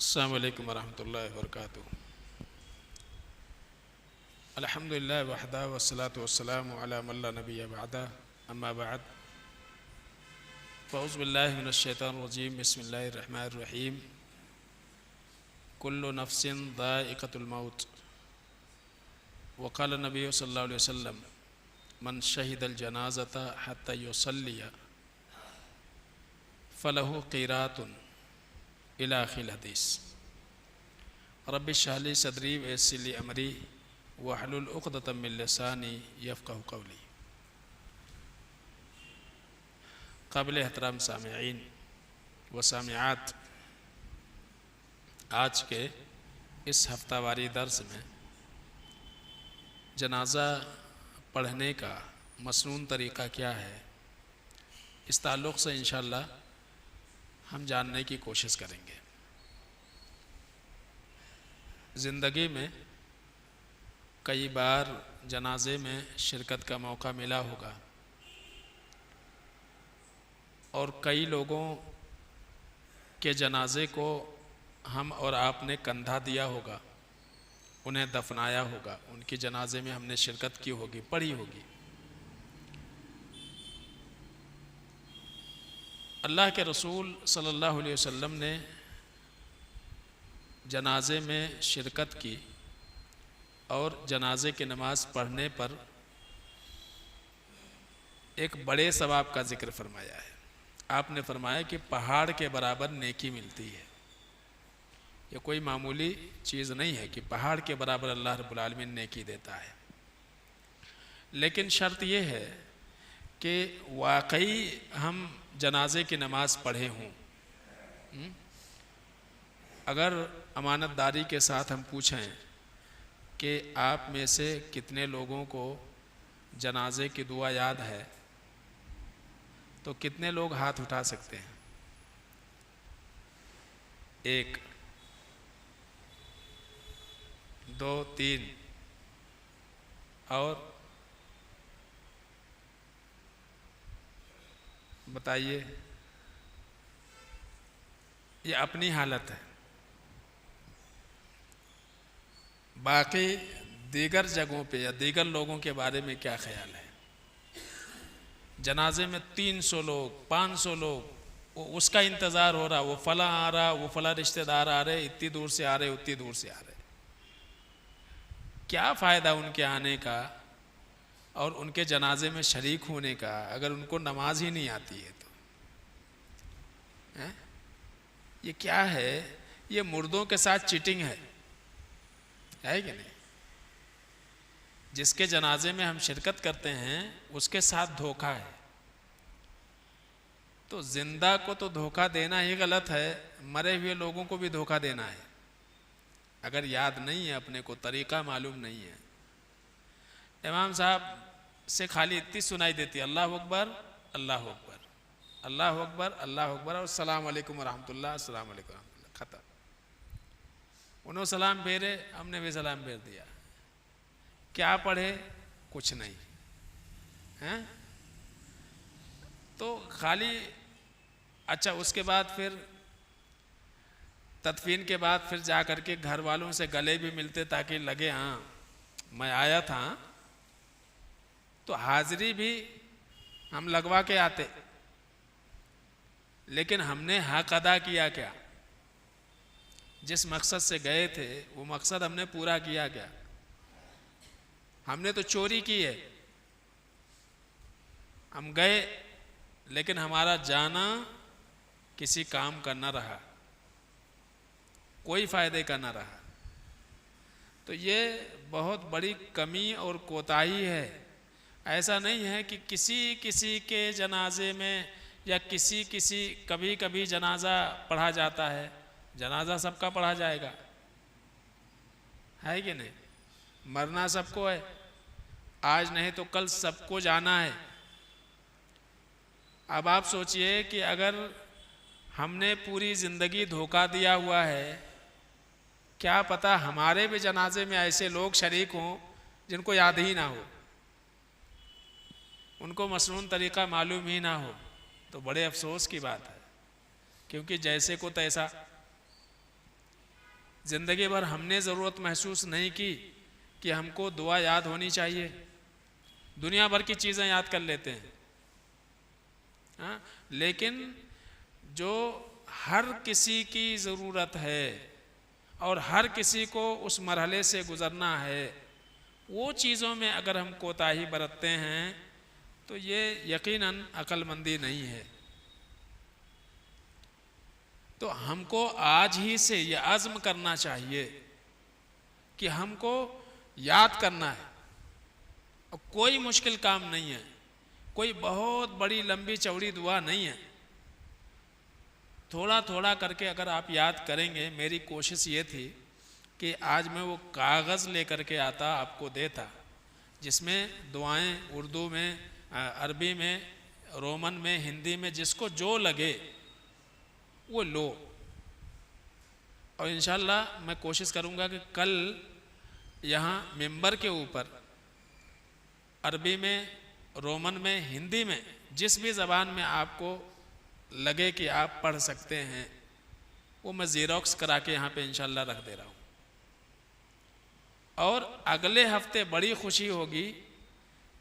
السلام علیکم ورحمۃ اللہ وبرکاتہ۔ الحمدللہ وحدہ والصلاة والسلام علی من لا نبی بعدہ، اما بعد فاعوذ باللہ من الشیطان الرجیم، بسم اللہ الرحمن الرحیم۔ کل نفس ذائقۃ الموت، وقال النبی صلی اللہ علیہ وسلم من شہد الجنازۃ حتی یصلی فلہ قیرات الی آخر الحدیث۔ رب اشرح لی صدری ویسر لی امری واحلل عقدۃ من لسانی یفقہوا قولی۔ قابل احترام سامعین و سامعات، آج کے اس ہفتہ واری درس میں جنازہ پڑھنے کا مسنون طریقہ کیا ہے، اس تعلق سے انشاءاللہ ہم جاننے کی کوشش کریں گے۔ زندگی میں کئی بار جنازے میں شرکت کا موقع ملا ہوگا، اور کئی لوگوں کے جنازے کو ہم اور آپ نے کندھا دیا ہوگا، انہیں دفنایا ہوگا، ان کی جنازے میں ہم نے شرکت کی ہوگی، پڑھی ہوگی۔ اللہ کے رسول صلی اللہ علیہ وسلم نے جنازے میں شرکت کی اور جنازے کی نماز پڑھنے پر ایک بڑے ثواب کا ذکر فرمایا ہے۔ آپ نے فرمایا کہ پہاڑ کے برابر نیکی ملتی ہے۔ یہ کوئی معمولی چیز نہیں ہے کہ پہاڑ کے برابر اللہ رب العالمین نیکی دیتا ہے، لیکن شرط یہ ہے کہ واقعی ہم جنازے کی نماز پڑھے ہوں۔ اگر امانت داری کے ساتھ ہم پوچھیں کہ آپ میں سے کتنے لوگوں کو جنازے کی دعا یاد ہے، تو کتنے لوگ ہاتھ اٹھا سکتے ہیں؟ ایک، دو، تین، اور بتائیے۔ یہ اپنی حالت ہے، باقی دیگر جگہوں پہ یا دیگر لوگوں کے بارے میں کیا خیال ہے؟ جنازے میں 300 لوگ، 500 لوگ، اس کا انتظار ہو رہا، وہ فلاں آ رہا، وہ فلاں رشتہ دار آ رہے، اتنی دور سے آ رہے، اتنی دور سے آ رہے۔ کیا فائدہ ان کے آنے کا اور ان کے جنازے میں شریک ہونے کا اگر ان کو نماز ہی نہیں آتی ہے تو؟ یہ کیا ہے؟ یہ مردوں کے ساتھ چیٹنگ ہے کہ نہیں؟ جس کے جنازے میں ہم شرکت کرتے ہیں اس کے ساتھ دھوکہ ہے۔ تو زندہ کو تو دھوکہ دینا ہی غلط ہے، مرے ہوئے لوگوں کو بھی دھوکہ دینا ہے۔ اگر یاد نہیں ہے، اپنے کو طریقہ معلوم نہیں ہے، امام صاحب سے خالی اتنی سنائی دیتی ہے، اللہ اکبر، اللہ اکبر، اللہ اکبر، اللہ اکبر، اور السلام علیکم ورحمۃ اللہ، السلام علیکم ورحمۃ اللہ، ختم۔ انہوں سلام پھیرے، ہم نے بھی سلام پھیر دیا۔ کیا پڑھے؟ کچھ نہیں۔ تو خالی اچھا، اس کے بعد پھر تدفین کے بعد پھر جا کر کے گھر والوں سے گلے بھی ملتے تاکہ لگے ہاں میں آیا تھا، تو حاضری بھی ہم لگوا کے آتے، لیکن ہم نے حق ادا کیا کیا؟ جس مقصد سے گئے تھے وہ مقصد ہم نے پورا کیا کیا؟ ہم نے تو چوری کی ہے، ہم گئے لیکن ہمارا جانا کسی کام کا نہ رہا، کوئی فائدے کا نہ رہا۔ تو یہ بہت بڑی کمی اور کوتاہی ہے۔ ایسا نہیں ہے کہ کسی کے جنازے میں یا کبھی کبھی جنازہ پڑھا جاتا ہے، جنازہ سب کا پڑھا جائے گا، ہے کہ نہیں؟ مرنا سب کو ہے، آج نہیں تو کل سب کو جانا ہے۔ اب آپ سوچئے کہ اگر ہم نے پوری زندگی دھوکہ دیا ہوا ہے، کیا پتہ ہمارے بھی جنازے میں ایسے لوگ شریک ہوں جن کو یاد ہی نہ ہو، ان کو مسنون طریقہ معلوم ہی نہ ہو، تو بڑے افسوس کی بات ہے، کیونکہ جیسے کو تیسا۔ زندگی بھر ہم نے ضرورت محسوس نہیں کی کہ ہم کو دعا یاد ہونی چاہیے؟ دنیا بھر کی چیزیں یاد کر لیتے ہیں، ہاں، لیکن جو ہر کسی کی ضرورت ہے اور ہر کسی کو اس مرحلے سے گزرنا ہے، وہ چیزوں میں اگر ہم کوتاہی برتتے ہیں تو یہ یقیناً عقل مندی نہیں ہے۔ تو ہم کو آج ہی سے یہ عزم کرنا چاہیے کہ ہم کو یاد کرنا ہے، اور کوئی مشکل کام نہیں ہے، کوئی بہت بڑی لمبی چوڑی دعا نہیں ہے، تھوڑا تھوڑا کر کے اگر آپ یاد کریں گے۔ میری کوشش یہ تھی کہ آج میں وہ کاغذ لے کر کے آتا، آپ کو دیتا، جس میں دعائیں اردو میں، عربی میں، رومن میں، ہندی میں، جس کو جو لگے وہ لو، اور انشاءاللہ میں کوشش کروں گا کہ کل یہاں ممبر کے اوپر عربی میں، رومن میں، ہندی میں، جس بھی زبان میں آپ کو لگے کہ آپ پڑھ سکتے ہیں، وہ میں زیروکس کرا کے یہاں پہ انشاءاللہ رکھ دے رہا ہوں۔ اور اگلے ہفتے بڑی خوشی ہوگی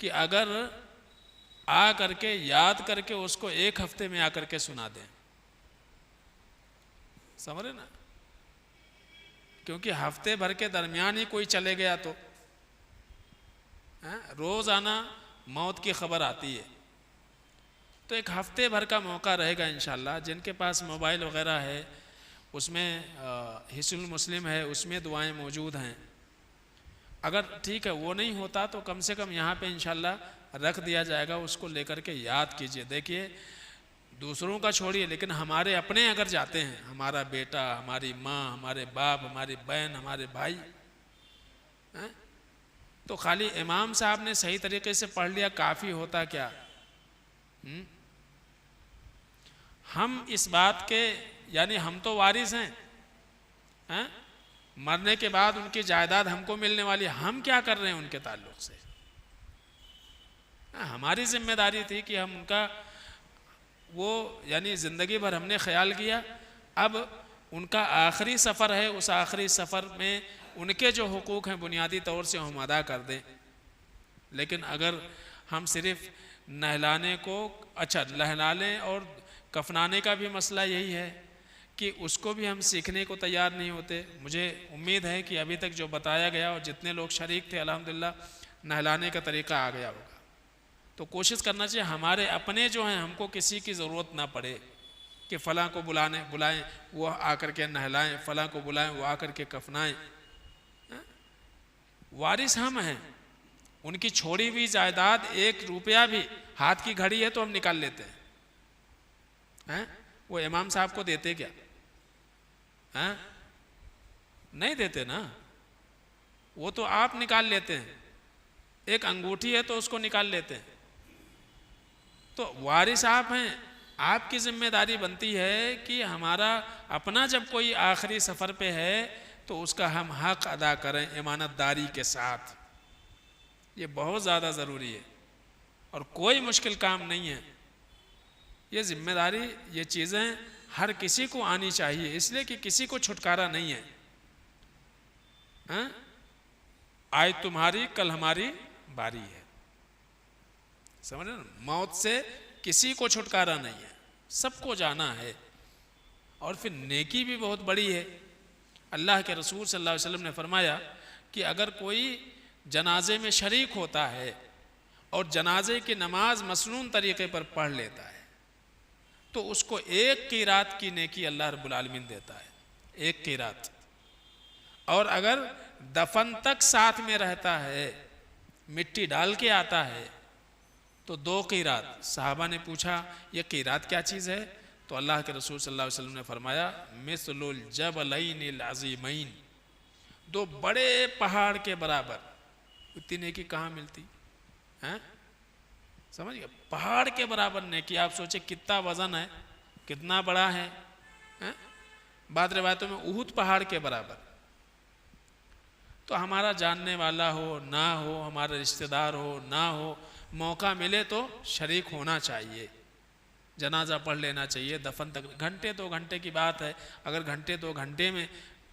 کہ اگر آ کر کے یاد کر کے اس کو ایک ہفتے میں آ کر کے سنا دیں، سمجھ رہے نا؟ کیونکہ ہفتے بھر کے درمیان ہی کوئی چلے گیا تو روزانہ موت کی خبر آتی ہے، تو ایک ہفتے بھر کا موقع رہے گا انشاءاللہ۔ جن کے پاس موبائل وغیرہ ہے، اس میں حصن المسلم ہے، اس میں دعائیں موجود ہیں، اگر ٹھیک ہے وہ نہیں ہوتا تو کم سے کم یہاں پہ انشاءاللہ رکھ دیا جائے گا، اس کو لے کر کے یاد کیجئے۔ دیکھیے دوسروں کا چھوڑیے، لیکن ہمارے اپنے اگر جاتے ہیں، ہمارا بیٹا، ہماری ماں، ہمارے باپ، ہماری بہن، ہمارے بھائی، تو خالی امام صاحب نے صحیح طریقے سے پڑھ لیا کافی ہوتا کیا؟ ہم اس بات کے، یعنی ہم تو وارث ہیں، مرنے کے بعد ان کی جائیداد ہم کو ملنے والی، ہم کیا کر رہے ہیں ان کے تعلق سے؟ ہماری ذمہ داری تھی کہ ہم ان کا وہ، یعنی زندگی بھر ہم نے خیال کیا، اب ان کا آخری سفر ہے، اس آخری سفر میں ان کے جو حقوق ہیں بنیادی طور سے ہم ادا کر دیں۔ لیکن اگر ہم صرف نہلانے کو، اچھا نہلانے اور کفنانے کا بھی مسئلہ یہی ہے کہ اس کو بھی ہم سیکھنے کو تیار نہیں ہوتے۔ مجھے امید ہے کہ ابھی تک جو بتایا گیا اور جتنے لوگ شریک تھے الحمدللہ نہلانے کا طریقہ آ گیا ہوگا۔ تو کوشش کرنا چاہیے ہمارے اپنے جو ہیں، ہم کو کسی کی ضرورت نہ پڑے کہ فلاں کو بلائیں وہ آ کر کے نہلائیں، فلاں کو بلائیں وہ آ کر کے کفنائیں۔ وارث ہم ہیں، ان کی چھوڑی ہوئی جائیداد ایک روپیہ بھی، ہاتھ کی گھڑی ہے تو ہم نکال لیتے ہیں، وہ امام صاحب کو دیتے کیا؟ نہیں دیتے نا، وہ تو آپ نکال لیتے ہیں، ایک انگوٹھی ہے تو اس کو نکال لیتے ہیں۔ تو وارث آپ ہیں، آپ کی ذمہ داری بنتی ہے کہ ہمارا اپنا جب کوئی آخری سفر پہ ہے تو اس کا ہم حق ادا کریں امانت داری کے ساتھ، یہ بہت زیادہ ضروری ہے اور کوئی مشکل کام نہیں ہے۔ یہ ذمہ داری، یہ چیزیں ہر کسی کو آنی چاہیے، اس لیے کہ کسی کو چھٹکارا نہیں ہے۔ آج تمہاری کل ہماری باری ہے، سمجھ رہے نا؟ موت سے کسی کو چھٹکارا نہیں ہے، سب کو جانا ہے۔ اور پھر نیکی بھی بہت بڑی ہے۔ اللہ کے رسول صلی اللہ علیہ وسلم نے فرمایا کہ اگر کوئی جنازے میں شریک ہوتا ہے اور جنازے کی نماز مسنون طریقے پر پڑھ لیتا ہے تو اس کو 1 قیرات کی نیکی اللہ رب العالمین دیتا ہے، 1 قیرات۔ اور اگر دفن تک ساتھ میں رہتا ہے، مٹی ڈال کے آتا ہے تو 2 قیرات۔ صحابہ نے پوچھا یہ قیرات کیا چیز ہے؟ تو اللہ کے رسول صلی اللہ علیہ وسلم نے فرمایا مثل الجبلین العظیمین، 2 بڑے پہاڑ کے برابر۔ اتنی نیکی کہاں ملتی؟ سمجھ گئے؟ پہاڑ کے برابر نیکی، آپ سوچیں کتنا وزن ہے، کتنا بڑا ہے۔ بعض روایتوں میں احد پہاڑ کے برابر۔ تو ہمارا جاننے والا ہو نہ ہو، ہمارا رشتہ دار ہو نہ ہو، موقع ملے تو شریک ہونا چاہیے، جنازہ پڑھ لینا چاہیے۔ دفن تک گھنٹے 2 گھنٹے کی بات ہے، اگر گھنٹے 2 گھنٹے میں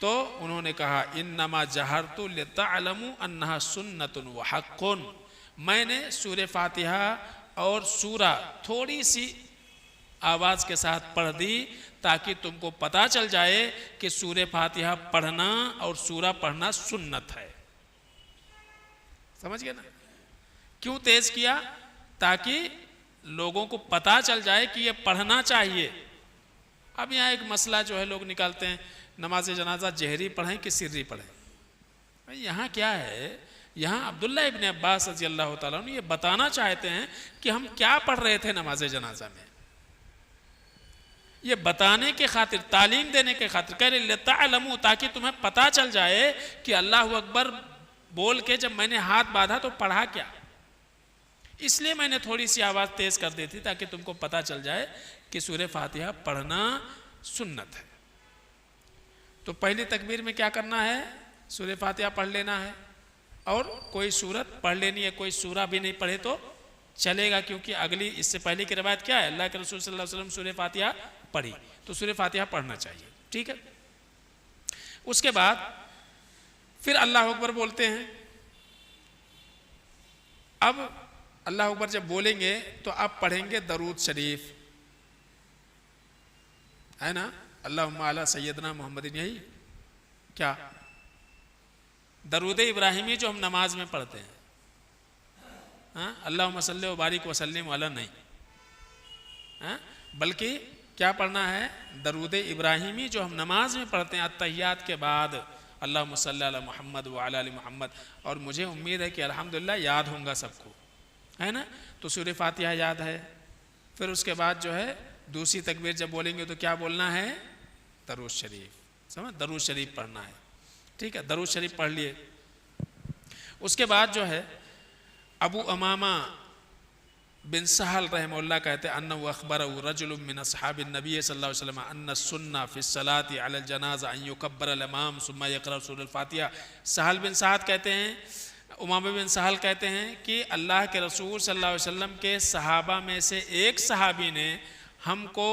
تو انہوں نے کہا انما جہرت لتعلموا انها سنت وحق، میں نے سورہ فاتحہ اور سورہ تھوڑی سی آواز کے ساتھ پڑھ دی تاکہ تم کو پتہ چل جائے کہ سورہ فاتحہ پڑھنا اور سورہ پڑھنا سنت ہے. سمجھ گئے نا؟ کیوں تیز کیا؟ تاکہ لوگوں کو پتہ چل جائے کہ یہ پڑھنا چاہیے. اب یہاں ایک مسئلہ جو ہے لوگ نکالتے ہیں، نماز جنازہ جہری پڑھیں کہ سری پڑھیں. یہاں کیا ہے، یہاں عبداللہ ابن عباس رضی اللہ تعالیٰ عنہ یہ بتانا چاہتے ہیں کہ ہم کیا پڑھ رہے تھے نماز جنازہ میں. یہ بتانے کے خاطر، تعلیم دینے کے خاطر کہہ رہے لتعلموا، تاکہ تمہیں پتہ چل جائے کہ اللہ اکبر بول کے جب میں نے ہاتھ باندھا تو پڑھا کیا. اس لیے میں نے تھوڑی سی آواز تیز کر دی تھی تاکہ تم کو پتہ چل جائے کہ سورہ فاتحہ پڑھنا سنت ہے. تو پہلی تکبیر میں کیا کرنا ہے؟ سورہ فاتحہ پڑھ لینا ہے، اور کوئی سورت پڑھ لینی ہے. کوئی سورہ بھی نہیں پڑھے تو چلے گا، کیونکہ اگلی اس سے پہلے کی روایت کیا ہے، اللہ کے رسول صلی اللہ علیہ وسلم سورہ فاتحہ پڑھی، تو سورہ فاتحہ پڑھنا چاہیے. ٹھیک ہے. اس کے بعد پھر اللہ اکبر بولتے ہیں. اب اللہ اکبر جب بولیں گے تو اب پڑھیں گے درود شریف، ہے نا، اللہم علی سیدنا محمد. یہی کیا درود ابراہیمی جو ہم نماز میں پڑھتے ہیں، ہاں، اللہم صلی و بارک وسلم علی نہیں، بلکہ کیا پڑھنا ہے؟ درود ابراہیمی جو ہم نماز میں پڑھتے ہیں التحیات کے بعد، اللہم صلی علی محمد وعلی آل محمد. اور مجھے امید ہے کہ الحمدللہ یاد ہوں گا سب کو، ہے نا. تو سورہ فاتحہ یاد ہے. پھر اس کے بعد جو ہے دوسری تکبیر جب بولیں گے تو کیا بولنا ہے؟ درود شریف. سمجھ، درود شریف پڑھنا ہے. ٹھیک ہے، درود شریف پڑھ لیے. اس کے بعد جو ہے ابو امامہ بن سہل رحمہ اللہ کہتے ہیں انہ اخبرہ رجل من اصحاب النبی صلی اللہ علیہ وسلم ان السنہ فی الصلاة علی الجنازہ ان یکبر الامام ثم یقرأ سورۃ الفاتحہ. سہل بن سعد کہتے ہیں، امامہ بن سہل کہتے ہیں کہ اللہ کے رسول صلی اللہ علیہ وسلم کے صحابہ میں سے ایک صحابی نے ہم کو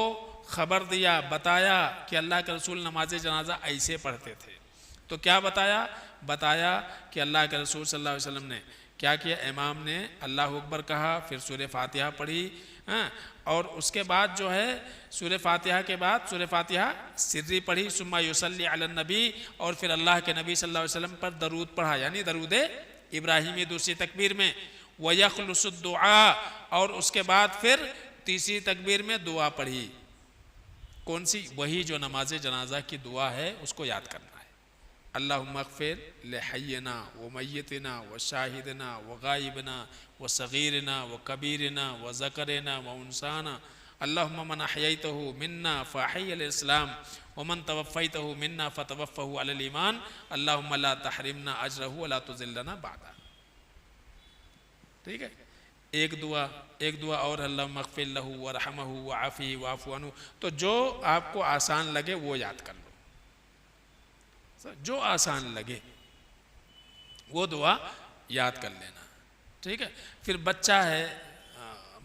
خبر دیا، بتایا کہ اللہ کے رسول نماز جنازہ ایسے پڑھتے تھے. تو کیا بتایا؟ بتایا کہ اللہ کے رسول صلی اللہ علیہ وسلم نے کیا کیا، امام نے اللہ اکبر کہا، پھر سورہ فاتحہ پڑھی، اور اس کے بعد جو ہے سورہ فاتحہ کے بعد سورہ فاتحہ سری پڑھی، ثم یصلی علی النبی، اور پھر اللہ کے نبی صلی اللہ علیہ وسلم پر درود پڑھا، یعنی درود ابراہیمی دوسری تکبیر میں. وَيَخْلُصُ الدُّعَاء، اور اس کے بعد پھر تیسری تکبیر میں دعا پڑھی. کون سی؟ وہی جو نماز جنازہ کی دعا ہے اس کو یاد کرنا ہے. اللہم اغفر لحینا ومیتنا وشاہدنا وغائبنا وصغیرنا وکبیرنا وذکرنا وانسانا، اللہم من احییتہ منا فاحی الاسلام ومن توفیتہ منا فتوفہ علی الایمان، اللہم لا تحرمنا اجرہ ولا تذلنا بعدا. ٹھیک ہے. ایک دعا اور، اللہم اغفر لہ ورحمہ وعافہ واعف عنہ. تو جو آپ کو آسان لگے وہ یاد کر لو، جو آسان لگے وہ دعا یاد کر لینا. ٹھیک ہے. پھر بچہ ہے،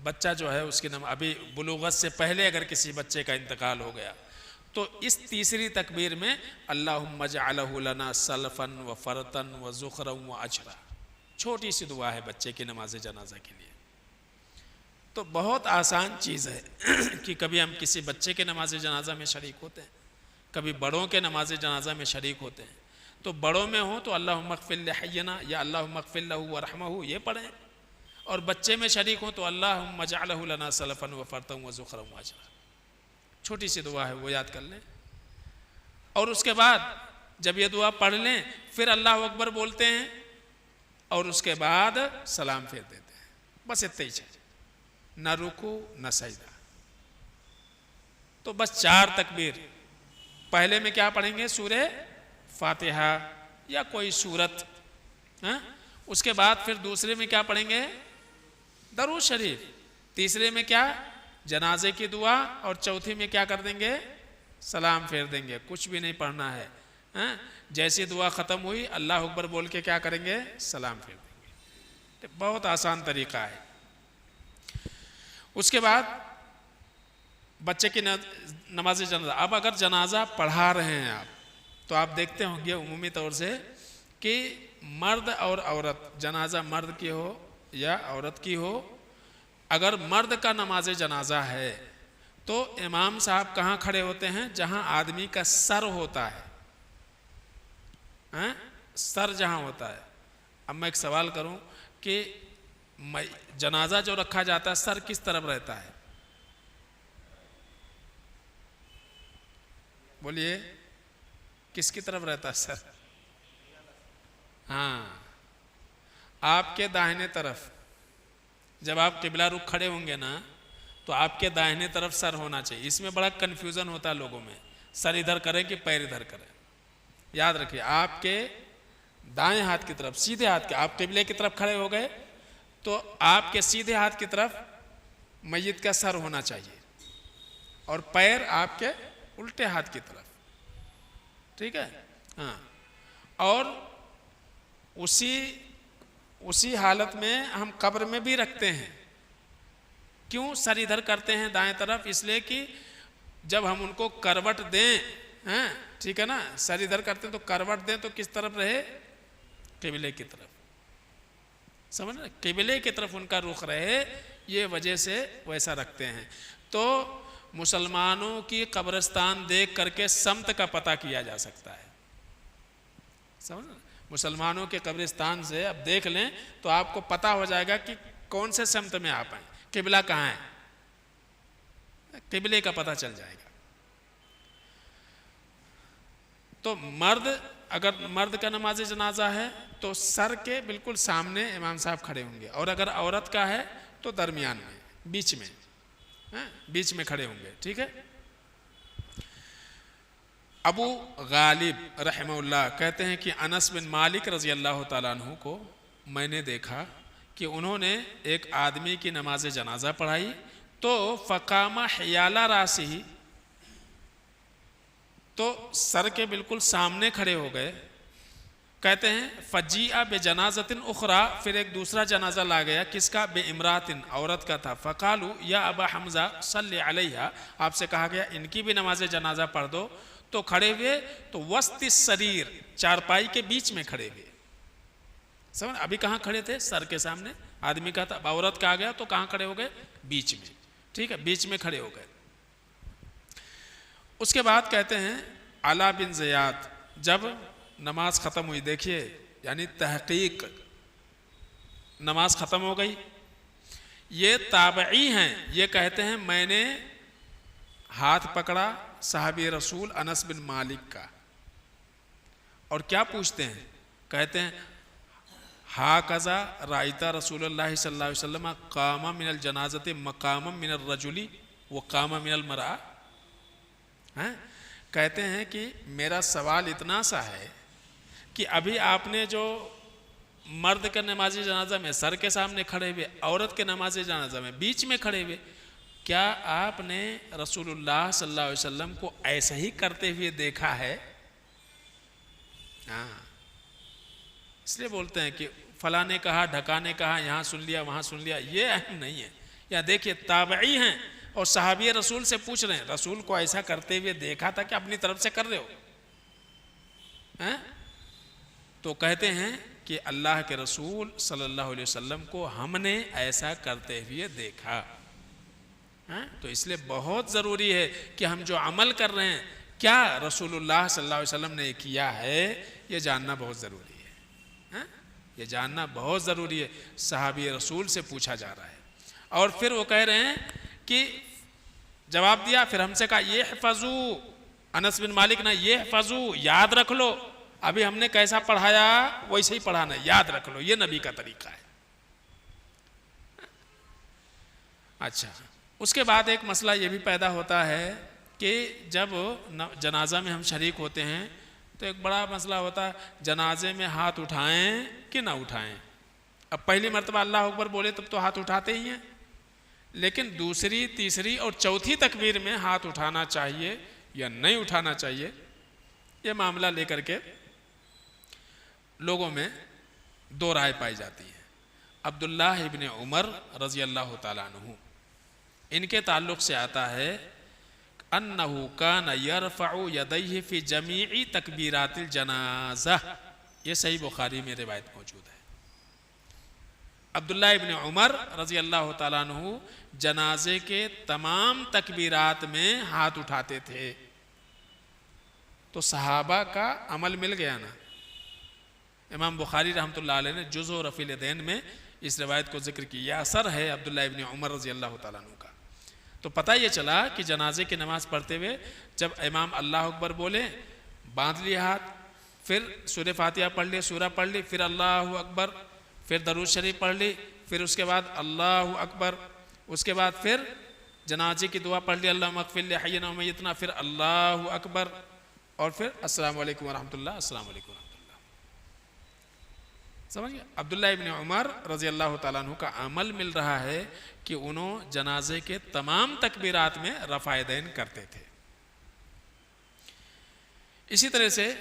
بچہ جو ہے اس کی ابھی بلوغت سے پہلے اگر کسی بچے کا انتقال ہو گیا تو اس تیسری تکبیر میں اللہم اجعلہ لنا سلفا وفرتا وذخرا واجرا. چھوٹی سی دعا ہے بچے کی نماز جنازہ کے لیے. تو بہت آسان چیز ہے کہ کبھی ہم کسی بچے کے نماز جنازہ میں شریک ہوتے ہیں، کبھی بڑوں کے نماز جنازہ میں شریک ہوتے ہیں. تو بڑوں میں ہوں تو اللہم اغفر لحینا یا اللہم اغفر لہ ورحمہ یہ پڑھیں، اور بچے میں شریک ہوں تو اللہم اجعلہ لنا سلفا وفرتا وذخرا واجرا. چھوٹی سی دعا ہے وہ یاد کر لیں. اور اس کے بعد جب یہ دعا پڑھ لیں پھر اللہ اکبر بولتے ہیں اور اس کے بعد سلام پھیر دیتے ہیں. بس اتنا ہی چاہیے، نہ رکوع نہ سجدہ. تو بس 4 تکبیر. پہلے میں کیا پڑھیں گے؟ سورہ فاتحہ یا کوئی سورت. اس کے بعد پھر دوسرے میں کیا پڑھیں گے؟ درود شریف. تیسرے میں کیا؟ جنازے کی دعا. اور چوتھی میں کیا کر دیں گے؟ سلام پھیر دیں گے. کچھ بھی نہیں پڑھنا ہے. جیسی دعا ختم ہوئی اللہ اکبر بول کے کیا کریں گے؟ سلام پھیر دیں گے. بہت آسان طریقہ ہے. اس کے بعد بچے کی نماز جنازہ. اب اگر جنازہ پڑھا رہے ہیں آپ، تو آپ دیکھتے ہوں گے عمومی طور سے کہ مرد اور عورت، جنازہ مرد کی ہو یا عورت کی ہو، اگر مرد کا نماز جنازہ ہے تو امام صاحب کہاں کھڑے ہوتے ہیں؟ جہاں آدمی کا سر ہوتا ہے، سر جہاں ہوتا ہے۔ اب میں ایک سوال کروں کہ جنازہ جو رکھا جاتا ہے سر کس طرف رہتا ہے؟ بولیے، کس کی طرف رہتا ہے سر؟ ہاں، آپ کے داہنے طرف۔ جب آپ قبلہ رخ کھڑے ہوں گے نا تو آپ کے داہنے طرف سر ہونا چاہیے۔ اس میں بڑا کنفیوژن ہوتا ہے لوگوں میں، سر ادھر کریں کہ پیر ادھر کریں۔ یاد رکھیے، آپ کے دائیں ہاتھ کی طرف، سیدھے ہاتھ کے، آپ قبلے کی طرف کھڑے ہو گئے تو آپ کے سیدھے ہاتھ کی طرف میت کا سر ہونا چاہیے اور پیر آپ کے الٹے ہاتھ کی طرف، ٹھیک ہے؟ ہاں، اور اسی حالت میں ہم قبر میں بھی رکھتے ہیں۔ کیوں سر ادھر کرتے ہیں دائیں طرف؟ اس لیے کہ جب ہم ان کو کروٹ دیں، ٹھیک ہے نا، سر ادھر کرتے ہیں تو کروٹ دیں تو کس طرف رہے؟ قبلے کی طرف، سمجھ رہے؟ قبلے کی طرف ان کا رخ رہے، یہ وجہ سے ویسا رکھتے ہیں۔ تو مسلمانوں کی قبرستان دیکھ کر کے سمت کا پتہ کیا جا سکتا ہے، سمجھ رہے؟ مسلمانوں کے قبرستان سے اب دیکھ لیں تو آپ کو پتہ ہو جائے گا کہ کون سے سمت میں آپ ہیں، قبلہ کہاں ہے، قبلے کا پتہ چل جائے گا۔ تو اگر مرد کا نماز جنازہ ہے تو سر کے بالکل سامنے امام صاحب کھڑے ہوں گے، اور اگر عورت کا ہے تو درمیان میں، بیچ میں کھڑے ہوں گے، ٹھیک ہے؟ ابو غالب رحمہ اللہ کہتے ہیں کہ انس بن مالک رضی اللہ تعالیٰ عنہ کو میں نے دیکھا کہ انہوں نے ایک آدمی کی نماز جنازہ پڑھائی تو فقام حیال راسہ، تو سر کے بالکل سامنے کھڑے ہو گئے۔ کہتے ہیں فجیع بجنازۃ اخری، پھر ایک دوسرا جنازہ لا گیا، کس کا؟ بے امرات، عورت کا تھا۔ فقالوا یا ابا حمزہ صلی علیہا، آپ سے کہا گیا ان کی بھی نماز جنازہ پڑھ دو۔ تو کھڑے ہوئے تو وسط السریر، چارپائی کے بیچ میں کھڑے ہوئے، سمجھ؟ ابھی کہاں کھڑے تھے؟ سر کے سامنے آدمی کا تھا، عورت کا آ گیا تو کہاں کھڑے ہو گئے؟ بیچ میں، ٹھیک ہے؟ بیچ میں کھڑے ہو گئے۔ اس کے بعد کہتے ہیں علا بن زیاد جب نماز ختم ہوئی، دیکھیے یعنی تحقیق، نماز ختم ہو گئی، یہ تابعی ہیں، یہ کہتے ہیں میں نے ہاتھ پکڑا صحابی رسول انس بن مالک کا، اور کیا پوچھتے ہیں؟ کہتے ہیں ہاکذا رأیت رسول اللہ صلی اللہ علیہ وسلم قام من الجنازۃ مقام من الرجل وقام من المرأة۔ کہتے ہیں کہ میرا سوال اتنا سا ہے کہ ابھی آپ نے جو مرد کے نماز جنازہ میں سر کے سامنے کھڑے ہوئے، عورت کے نماز جنازہ میں بیچ میں کھڑے ہوئے، کیا آپ نے رسول اللہ صلی اللہ علیہ وسلم کو ایسا ہی کرتے ہوئے دیکھا ہے؟ اس لیے بولتے ہیں کہ فلاں نے کہا، ڈھکا نے کہا، یہاں سن لیا وہاں سن لیا، یہ اہم نہیں ہے۔ یا دیکھیے تابعی ہیں اور صحابی رسول سے پوچھ رہے ہیں رسول کو ایسا کرتے ہوئے دیکھا تھا کہ اپنی طرف سے کر رہے ہو؟ تو کہتے ہیں کہ اللہ کے رسول صلی اللہ علیہ وسلم کو ہم نے ایسا کرتے ہوئے دیکھا۔ تو اس لیے بہت ضروری ہے کہ ہم جو عمل کر رہے ہیں کیا رسول اللہ صلی اللہ علیہ وسلم نے کیا ہے، یہ جاننا بہت ضروری ہے، یہ جاننا بہت ضروری ہے۔ صحابی رسول سے پوچھا جا رہا ہے، اور پھر وہ کہہ رہے ہیں کہ جواب دیا، پھر ہم سے کہا یہ حفظو، انس بن مالک نے یہ حفظو، یاد رکھ لو، ابھی ہم نے کیسا پڑھایا ویسے ہی پڑھانا، یاد رکھ لو، یہ نبی کا طریقہ ہے۔ اچھا، اس کے بعد ایک مسئلہ یہ بھی پیدا ہوتا ہے کہ جب جنازہ میں ہم شریک ہوتے ہیں تو ایک بڑا مسئلہ ہوتا ہے جنازے میں ہاتھ اٹھائیں کہ نہ اٹھائیں۔ اب پہلی مرتبہ اللہ اکبر بولے تب تو ہاتھ اٹھاتے ہی ہیں، لیکن دوسری، تیسری اور چوتھی تکبیر میں ہاتھ اٹھانا چاہیے یا نہیں اٹھانا چاہیے، یہ معاملہ لے کر کے لوگوں میں دو رائے پائی جاتی ہیں۔ عبداللہ ابن عمر رضی اللہ تعالیٰ عنہ، ان کے تعلق سے آتا ہے انہ کان یرفع یدیہ فی جمیع تکبیرات الجنازہ، یہ صحیح بخاری میں روایت موجود ہے۔ عبداللہ ابن عمر رضی اللہ تعالیٰ عنہ جنازے کے تمام تکبیرات میں ہاتھ اٹھاتے تھے۔ تو صحابہ کا عمل مل گیا نا۔ امام بخاری رحمۃ اللہ علیہ نے جز و رفع الیدین میں اس روایت کو ذکر کی، یہ اثر ہے عبداللہ ابن عمر رضی اللہ تعالیٰ عنہ کا۔ تو پتہ یہ چلا کہ جنازے کی نماز پڑھتے ہوئے جب امام اللہ اکبر بولے، باندھ لیے ہاتھ، پھر سورہ فاتحہ پڑھ لی، سورہ پڑھ لی، پھر اللہ اکبر، پھر درود شریف پڑھ لی، پھر اس کے بعد اللہ اکبر، اس کے بعد پھر جنازے کی دعا پڑھ لی، اللہم اغفر لحینا ومیتنا، پھر اللہ اکبر، اور پھر السلام علیکم ورحمۃ اللہ، السلام علیکم ورحمۃ اللہ۔ سمجھ گئے؟ عبداللہ ابن عمر رضی اللہ تعالیٰ عنہ کا عمل مل رہا ہے کہ انہوں جنازے کے تمام تکبیرات میں رفع یدین کرتے تھے۔ اسی طرح سے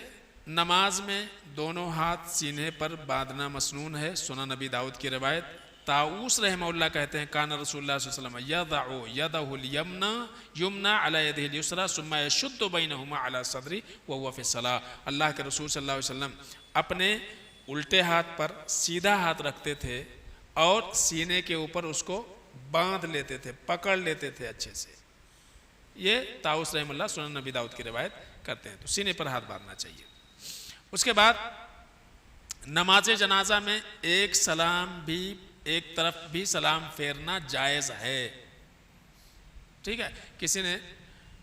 نماز میں دونوں ہاتھ سینے پر باندھنا مسنون ہے، سنن نبی داؤد کی روایت۔ طاؤوس رحمہ اللہ کہتے ہیں کان رسول اللہ صلی اللہ علیہ وسلم یضع یدہ الیمنی علی یدہ الیسری ثم یشد بینہما علی صدری وہو فی الصلاۃ۔ اللہ کے رسول صلی اللہ علیہ وسلم اپنے الٹے ہاتھ پر سیدھا ہاتھ رکھتے تھے اور سینے کے اوپر اس کو باندھ لیتے تھے، پکڑ لیتے تھے اچھے سے۔ یہ طاؤوس رحمہ اللہ سنن نبی داؤد کی روایت کرتے ہیں، تو سینے پر ہاتھ باندھنا چاہیے۔ اس کے بعد نماز جنازہ میں ایک طرف بھی سلام پھیرنا جائز ہے، ٹھیک ہے؟ کسی نے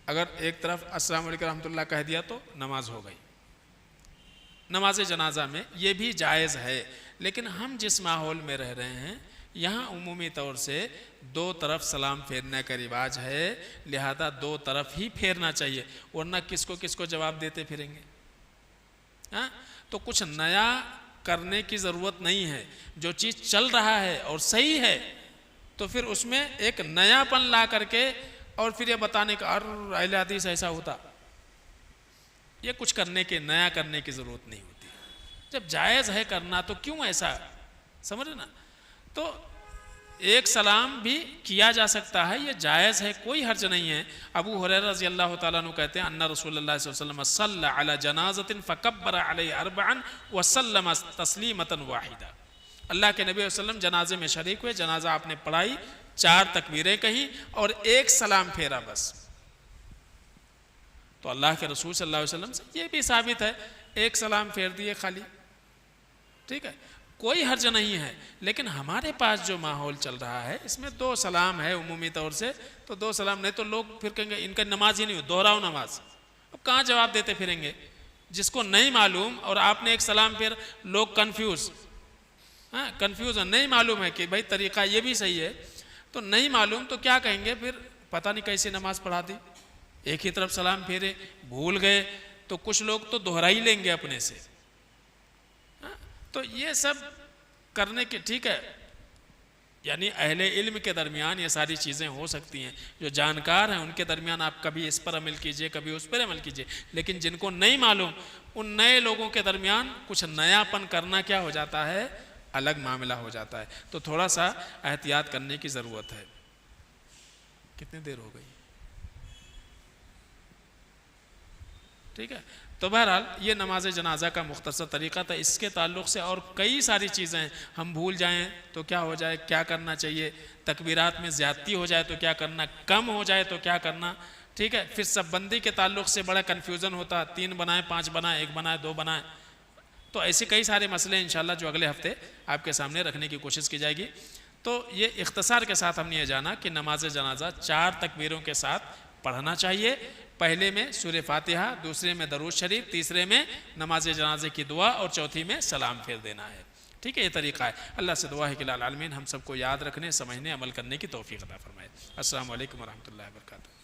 اگر ایک طرف السلام علیکم رحمۃ اللہ کہہ دیا تو نماز ہو گئی۔ نماز جنازہ میں یہ بھی جائز ہے، لیکن ہم جس ماحول میں رہ رہے ہیں یہاں عمومی طور سے دو طرف سلام پھیرنے کا رواج ہے، لہذا دو طرف ہی پھیرنا چاہیے، ورنہ کس کو جواب دیتے پھریں گے؟ ہاں، تو کچھ نیا کرنے کی ضرورت نہیں ہے، جو چیز چل رہا ہے اور صحیح ہے تو پھر اس میں ایک نیا پن لا کر کے اور پھر یہ بتانے کا اہل حدیث ایسا ہوتا، یہ کچھ نیا کرنے کی ضرورت نہیں ہوتی۔ جب جائز ہے کرنا تو کیوں ایسا، سمجھ نا؟ تو ایک سلام بھی کیا جا سکتا ہے، یہ جائز ہے، کوئی حرج نہیں ہے۔ ابو ہریرہ رضی اللہ تعالیٰ عنہ کہتے ہیں ان رسول اللہ صلی اللہ علیہ وسلم صلی علی جنازۃ فکبر علیہ اربعا وسلم تسلیمۃ واحدہ۔ اللہ کے نبی صلی اللہ علیہ وسلم جنازے میں شریک ہوئے، جنازہ آپ نے پڑھائی، 4 تکبیریں کہیں اور ایک سلام پھیرا بس۔ تو اللہ کے رسول صلی اللہ علیہ وسلم سے یہ بھی ثابت ہے، ایک سلام پھیر دیے خالی، ٹھیک ہے، کوئی حرج نہیں ہے۔ لیکن ہمارے پاس جو ماحول چل رہا ہے اس میں 2 سلام ہے عمومی طور سے، تو 2 سلام نہیں تو لوگ پھر کہیں گے ان کا نماز ہی نہیں ہو، دہراؤ نماز۔ اب کہاں جواب دیتے پھریں گے؟ جس کو نہیں معلوم اور آپ نے ایک سلام پھر لوگ کنفیوز نہیں معلوم ہے کہ بھائی طریقہ یہ بھی صحیح ہے، تو نہیں معلوم تو کیا کہیں گے پھر، پتہ نہیں کیسے نماز پڑھا دی، ایک ہی طرف سلام پھیرے، بھول گئے، تو کچھ لوگ تو دہرا ہی لیں گے اپنے سے۔ تو یہ سب کرنے کے ٹھیک ہے، یعنی اہل علم کے درمیان یہ ساری چیزیں ہو سکتی ہیں، جو جانکار ہیں ان کے درمیان آپ کبھی اس پر عمل کیجئے، کبھی اس پر عمل کیجئے، لیکن جن کو نہیں معلوم ان نئے لوگوں کے درمیان کچھ نیا پن کرنا کیا ہو جاتا ہے، الگ معاملہ ہو جاتا ہے۔ تو تھوڑا سا احتیاط کرنے کی ضرورت ہے۔ کتنی دیر ہو گئی؟ ٹھیک ہے، تو بہرحال یہ نماز جنازہ کا مختصر طریقہ تھا۔ اس کے تعلق سے اور کئی ساری چیزیں ہیں، ہم بھول جائیں تو کیا ہو جائے، کیا کرنا چاہیے، تکبیرات میں زیادتی ہو جائے تو کیا کرنا، کم ہو جائے تو کیا کرنا، ٹھیک ہے۔ پھر سب بندی کے تعلق سے بڑا کنفیوژن ہوتا، 3 بنائیں، 5 بنائیں، 1 بنائیں، 2 بنائیں، تو ایسے کئی سارے مسئلے انشاءاللہ جو اگلے ہفتے آپ کے سامنے رکھنے کی کوشش کی جائے گی۔ تو یہ اختصار کے ساتھ ہم نے یہ جانا کہ نماز جنازہ 4 تکبیروں کے ساتھ پڑھنا چاہیے، پہلے میں سورہ فاتحہ، دوسرے میں درود شریف، تیسرے میں نماز جنازے کی دعا اور چوتھی میں سلام پھیر دینا ہے، ٹھیک ہے، یہ طریقہ ہے۔ اللہ سے دعا ہے کہ العالمین ہم سب کو یاد رکھنے، سمجھنے، عمل کرنے کی توفیق عطا فرمائے۔ السلام علیکم ورحمۃ اللہ وبرکاتہ۔